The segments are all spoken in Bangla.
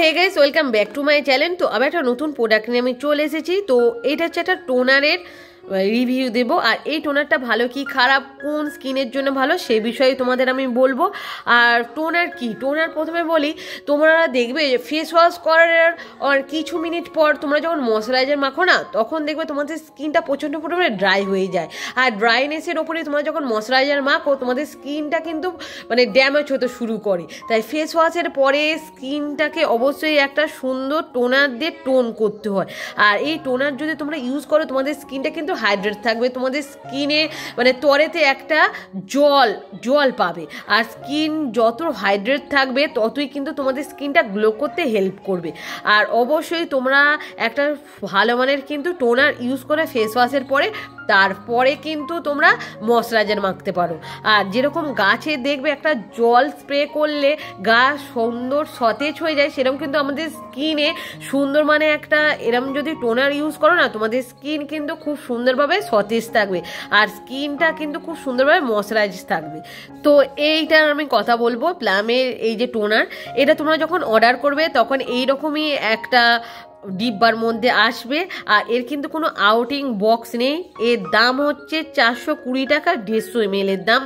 Hey guys, welcome back to my channel. তো আবার একটা নতুন প্রোডাক্ট নিয়ে আমি চলে এসেছি। তো এটা হচ্ছে একটা টোনারের রিভিউ দেবো। আর এই টোনারটা ভালো কি খারাপ, কোন স্কিনের জন্য ভালো, সেই বিষয়ে তোমাদের আমি বলবো। আর টোনার কি, টোনার প্রথমে বলি, তোমরা দেখবে যে ফেস ওয়াশ করার কিছু মিনিট পর তোমরা যখন ময়শ্চারাইজার মাখো না, তখন দেখবে তোমাদের স্কিনটা প্রচণ্ড পরিমাণে ড্রাই হয়ে যায়। আর ড্রাইনেসের ওপরে তোমরা যখন ময়শ্চারাইজার মাখো, তোমাদের স্কিনটা কিন্তু মানে ড্যামেজ হতে শুরু করে। তাই ফেস ওয়াশের পরে স্কিনটাকে অবশ্যই একটা সুন্দর টোনার দিয়ে টোন করতে হয়। আর এই টোনার যদি তোমরা ইউজ করো, তোমাদের স্কিনটা কিন্তু হাইড্রেট থাকবে, তোমাদের স্কিনে মানে ত্বরেতে একটা জল পাবে। আর স্কিন যত হাইড্রেট থাকবে, ততই কিন্তু তোমাদের স্কিনটা গ্লো করতে হেল্প করবে। আর অবশ্যই তোমরা একটা ভালো মানের কিন্তু টোনার ইউজ করে ফেস ওয়াশের পরে, তারপরে কিন্তু তোমরা ময়শ্চারাইজার মাখতে পারো। আর যেরকম গাছে দেখবে একটা জল স্প্রে করলে গাছ সুন্দর সতেজ হয়ে যায়, সেরকম কিন্তু আমাদের স্কিনে সুন্দর মানে একটা এরকম যদি টোনার ইউজ করো না, তোমাদের স্কিন কিন্তু খুব সুন্দরভাবে সতেজ থাকবে। আর স্কিনটা কিন্তু খুব সুন্দরভাবে ময়শ্চারাইজ থাকবে। তো এইটার আমি কথা বলবো, প্লামের এই যে টোনার, এটা তোমরা যখন অর্ডার করবে তখন এইরকমই একটা ডিব্বার মধ্যে আসবে। আর এর কিন্তু কোনো আউটিং বক্স নেই। এর দাম হচ্ছে 420 টাকা, 150 ml এর দাম।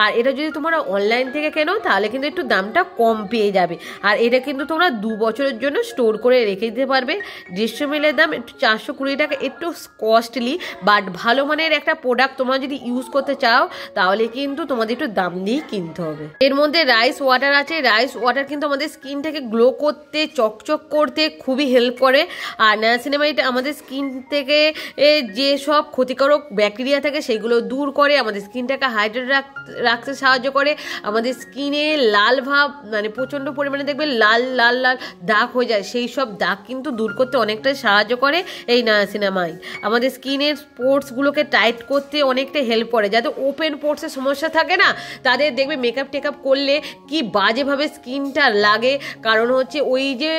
আর এটা যদি তোমরা অনলাইন থেকে কেনো, তাহলে কিন্তু একটু দামটা কম পেয়ে যাবে। আর এটা কিন্তু তোমরা 2 বছরের জন্য স্টোর করে রেখে দিতে পারবে। 150 ml এর দাম একটু 420 টাকা, একটু কস্টলি, বাট ভালো মানের একটা প্রোডাক্ট তোমরা যদি ইউজ করতে চাও, তাহলে কিন্তু তোমাদের একটু দাম দিয়েই কিনতে হবে। এর মধ্যে রাইস ওয়াটার আছে। রাইস ওয়াটার কিন্তু আমাদের স্কিনটাকে গ্লো করতে, চকচক করতে খুবই হেল্প করে। আর নায়াসিনামাইড আমাদের স্কিন থেকে যে সব ক্ষতিকারক ব্যাকটেরিয়া থাকে সেগুলো দূর করে, আমাদের স্কিনটাকে হাইড্রেট রাখতে সাহায্য করে। আমাদের স্কিনে লাল ভাব মানে প্রচণ্ড পরিমাণে দেখবে লাল লাল লাল দাগ হয়ে যায়, সেই সব দাগ কিন্তু দূর করতে অনেকটাই সাহায্য করে এই নায়াসিনামাইড। আমাদের স্কিনের পোর্সগুলোকে টাইট করতে অনেকটা হেল্প করে। যাদের ওপেন পোর্সের সমস্যা থাকে না, তাদের দেখবে মেকআপ টেকআপ করলে কি বাজেভাবে স্কিনটা লাগে, কারণ হচ্ছে ওই যে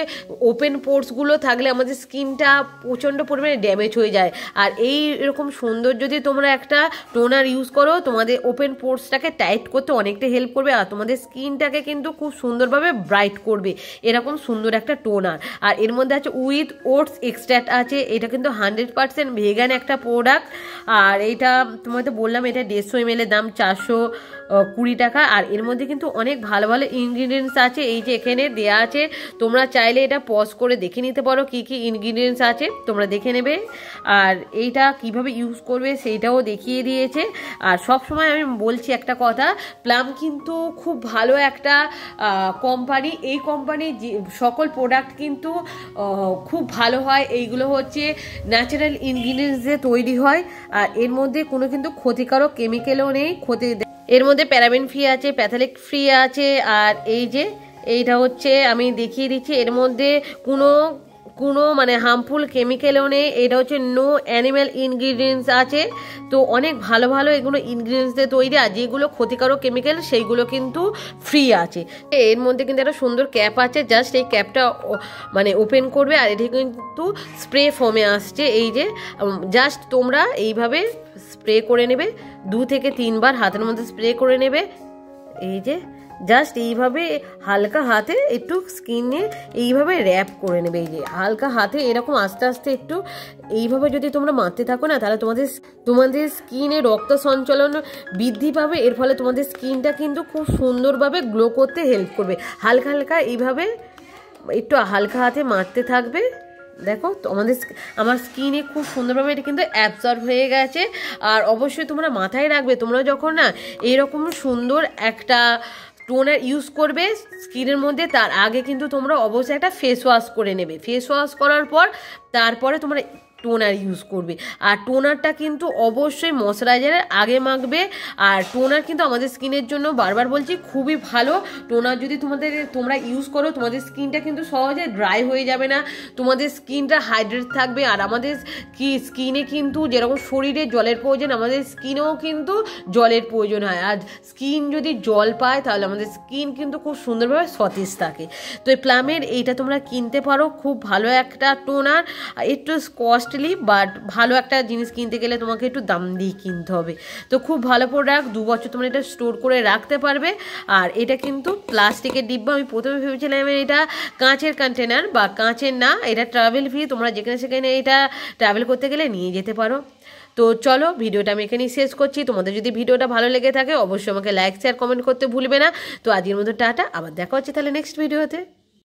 ওপেন পোর্সগুলো থাকলে আমাদের স্কিনটা প্রচণ্ড পরিমাণে ড্যামেজ হয়ে যায়। আর এই এরকম সুন্দর যদি তোমরা একটা টোনার ইউজ করো, তোমাদের ওপেন পোর্সটাকে টাইট করতে অনেকটা হেল্প করবে। আর তোমাদের স্কিনটাকে কিন্তু খুব সুন্দরভাবে ব্রাইট করবে এরকম সুন্দর একটা টোনার। আর এর মধ্যে আছে উইথ ওটস এক্সট্রাক্ট আছে। এটা কিন্তু 100% ভেগান একটা প্রোডাক্ট। আর এইটা তোমাদের বললাম, এটা 150 ml এর দাম 420 টাকা। আর এর মধ্যে কিন্তু অনেক ভালো ভালো ইনগ্রিডিয়েন্টস আছে, এই যে এখানে দেয়া আছে। তোমরা চাইলে এটা পজ করে দেখে নিতে পারো কি কি ইনগ্রিডিয়েন্টস আছে, তোমরা দেখে নেবে। আর এইটা কিভাবে ইউজ করবে সেইটাও দেখিয়ে দিয়েছে। আর সব সময় আমি বলছি একটা কথা, প্লাম কিন্তু খুব ভালো একটা কোম্পানি। এই কোম্পানির সকল প্রোডাক্ট কিন্তু খুব ভালো হয়। এইগুলো হচ্ছে ন্যাচারাল ইনগ্রিডিয়েন্টস দিয়ে তৈরি হয়। আর এর মধ্যে কোনো কিন্তু ক্ষতিকারক কেমিক্যালও নেই। এর মধ্যে প্যারাবেন ফ্রি আছে, প্যাথালিক ফ্রি আছে। আর এই যে এইটা হচ্ছে আমি দেখিয়ে দিচ্ছি, এর মধ্যে কোনো মানে হার্মফুল কেমিক্যালও নেই। এটা হচ্ছে নো অ্যানিম্যাল ইনগ্রিডিয়েন্টস আছে। তো অনেক ভালো ভালো এগুলো ইনগ্রিডিয়েন্টস দিয়ে তৈরি। আর যেগুলো ক্ষতিকারক কেমিক্যাল সেইগুলো কিন্তু ফ্রি আছে। এর মধ্যে কিন্তু একটা সুন্দর ক্যাপ আছে, জাস্ট এই ক্যাপটা মানে ওপেন করবে। আর এটা কিন্তু স্প্রে ফর্মে আসছে। এই যে জাস্ট তোমরা এইভাবে স্প্রে করে নেবে, 2 থেকে 3 বার হাতের মধ্যে স্প্রে করে নেবে। এই যে জাস্ট এইভাবে হালকা হাতে একটু স্কিনে এইভাবে র্যাপ করে নেবে। এই যে হালকা হাতে এরকম আস্তে আস্তে একটু এইভাবে যদি তোমরা মারতে থাকো না, তাহলে তোমাদের স্কিনে রক্ত সঞ্চালন বৃদ্ধি পাবে। এর ফলে তোমাদের স্কিনটা কিন্তু খুব সুন্দরভাবে গ্লো করতে হেল্প করবে। হালকা হালকা এইভাবে একটু হালকা হাতে মারতে থাকবে। দেখো তো আমার স্কিনে খুব সুন্দরভাবে এটা কিন্তু অ্যাবজর্ব হয়ে গেছে। আর অবশ্যই তোমরা মাথায় রাখবে, তোমরা যখন না এইরকম সুন্দর একটা টোনার ইউজ করবে স্কিনের মধ্যে, তার আগে কিন্তু তোমরা অবশ্যই একটা ফেস ওয়াশ করে নেবে। ফেস ওয়াশ করার পর তারপরে তোমরা টোনার ইউজ করবে। আর টোনারটা কিন্তু অবশ্যই ময়শ্চারাইজারের আগে মাখবে। আর টোনার কিন্তু আমাদের স্কিনের জন্য বারবার বলছি খুবই ভালো। টোনার যদি তোমরা ইউজ করো, তোমাদের স্কিনটা কিন্তু সহজে ড্রাই হয়ে যাবে না, তোমাদের স্কিনটা হাইড্রেট থাকবে। আর আমাদের স্কিনে কিন্তু যেরকম শরীরে জলের প্রয়োজন, আমাদের স্কিনেও কিন্তু জলের প্রয়োজন হয়। আর স্কিন যদি জল পায়, তাহলে আমাদের স্কিন কিন্তু খুব সুন্দরভাবে সতেজ থাকে। তো এই প্লামের এইটা তোমরা কিনতে পারো, খুব ভালো একটা টোনার। একটু কস্ট কস্টলি, বাট ভালো একটা জিনিস কিনতে গেলে তোমাকে একটু দাম দিয়ে কিনতে হবে। তো খুব ভালো প্রোডাক্ট, 2 বছর তোমরা এটা স্টোর করে রাখতে পারবে। আর এটা কিন্তু প্লাস্টিকের ডিব্বা। আমি প্রথমে ভেবেছিলাম এটা কাঁচের কন্টেনার, বা কাঁচের না, এটা ট্রাভেল ফ্রি, তোমরা যেখানে সেখানে এটা ট্রাভেল করতে গেলে নিয়ে যেতে পারো। তো চলো ভিডিওটা আমি এখানেই শেষ করছি। তোমাদের যদি ভিডিওটা ভালো লেগে থাকে অবশ্যই আমাকে লাইক শেয়ার কমেন্ট করতে ভুলবে না। তো আজকের মতো টাটা, আবার দেখা হচ্ছে তাহলে নেক্সট ভিডিওতে।